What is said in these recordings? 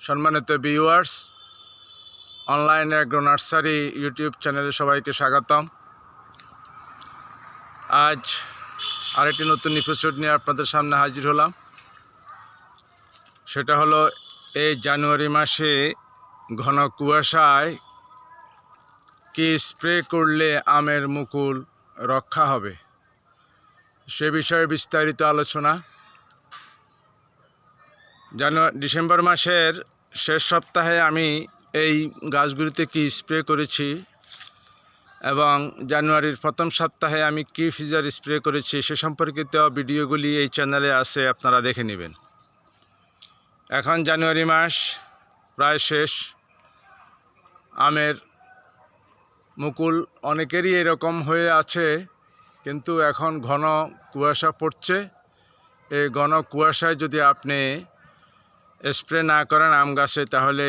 সম্মানিত viewers, online agro nursery YouTube চ্যানেলে সবাইকে স্বাগতম। আজ আরেকটি নতুন এপিসোড নিয়ে আপনাদের সামনে হাজির হলাম। সেটা হলো এই জানুয়ারি মাসে ঘন কুয়াশায় কি স্প্রে করলে আমের মুকুল রক্ষা হবে সে বিষয়ে বিস্তারিত আলোচনা। ডিসেম্বর মাসের শেষ সপ্তাহে আমি এই গাছগুলিতে কি স্প্রে করেছি এবং জানুয়ারির প্রথম সপ্তাহে আমি কি ফিজার স্প্রে করেছি সে সম্পর্কিত ভিডিওগুলি এই চ্যানেলে আছে, আপনারা দেখে নেবেন। এখন জানুয়ারি মাস প্রায় শেষ, আমের মুকুল অনেকেরই এরকম হয়ে আছে, কিন্তু এখন ঘন কুয়াশা পড়ছে। এই ঘন কুয়াশায় যদি আপনি স্প্রে না করেন আম গাছে, তাহলে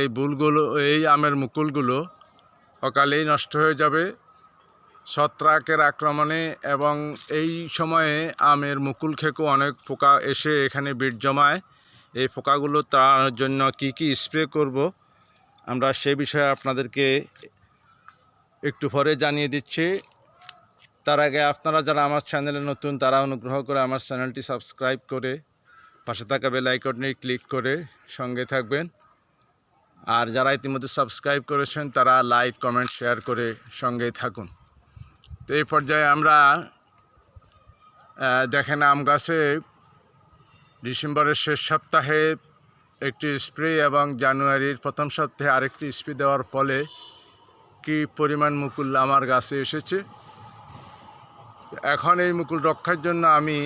এই আমের মুকুলগুলো অকালেই নষ্ট হয়ে যাবে ছত্রাকের আক্রমণে। এবং এই সময়ে আমের মুকুল খেকো অনেক পোকা এসে এখানে বিট জমায়। এই পোকাগুলো তাড়ানোর জন্য কি স্প্রে করব আমরা সে বিষয়ে আপনাদেরকে একটু পরে জানিয়ে দিচ্ছি। তার আগে আপনারা যারা আমার চ্যানেলে নতুন, তারা অনুগ্রহ করে আমার চ্যানেলটি সাবস্ক্রাইব করে পাশে থাকা বেল আইকনে ক্লিক করে সঙ্গে থাকবেন। আর যারা ইতিমধ্যে সাবস্ক্রাইব করেছেন তারা লাইক, কমেন্ট, শেয়ার করে সঙ্গেই থাকুন। তো এই পর্যায়ে আমরা দেখেন আম গাছে ডিসেম্বরের শেষ সপ্তাহে একটি স্প্রে এবং জানুয়ারির প্রথম সপ্তাহে আরেকটি স্প্রে দেওয়ার ফলে কি পরিমাণ মুকুল আমার গাছে এসেছে। এখন এই মুকুল রক্ষার জন্য আমি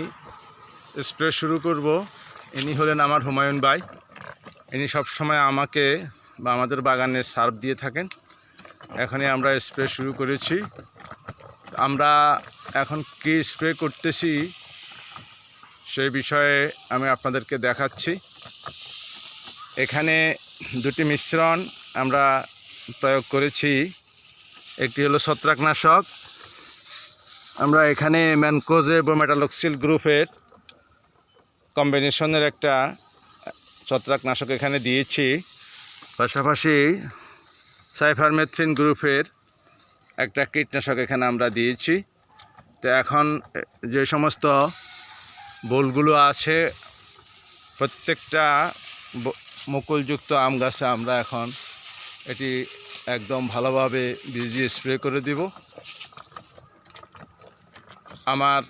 স্প্রে শুরু করব। ইনি হলেন আমার হুমায়ুন ভাই। ইনি সবসময় আমাকে বা আমাদের বাগানে সার্ভ দিয়ে থাকেন। এখানে আমরা স্প্রে শুরু করেছি। আমরা এখন কি স্প্রে করতেছি সেই বিষয়ে আমি আপনাদেরকে দেখাচ্ছি। এখানে দুটি মিশ্রণ আমরা প্রয়োগ করেছি। একটি হলো ছত্রাকনাশক, আমরা এখানে ম্যানকোজে এবং মেটালক্সিল গ্রুপের কম্বিনেশনের একটা ছত্রাকনাশক এখানে দিয়েছি। পাশাপাশি সাইফারমেথ্রিন গ্রুপের একটা কীটনাশক এখানে আমরা দিয়েছি। তো এখন যে সমস্ত বোলগুলো আছে প্রত্যেকটা মুকুলযুক্ত আম গাছে আমরা এখন এটি একদম ভালোভাবে ভিজিয়ে স্প্রে করে দিব। আমার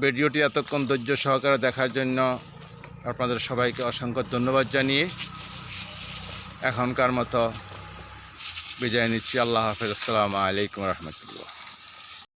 ভিডিওটি এতক্ষণ ধৈর্য সহকারে দেখার জন্য আপনাদের সবাইকে অসংখ্য ধন্যবাদ জানিয়ে এখনকার মতো বিদায় নিচ্ছি। আল্লাহ হাফেজ। আসসালামু আলাইকুম রহমতুল্লাহ।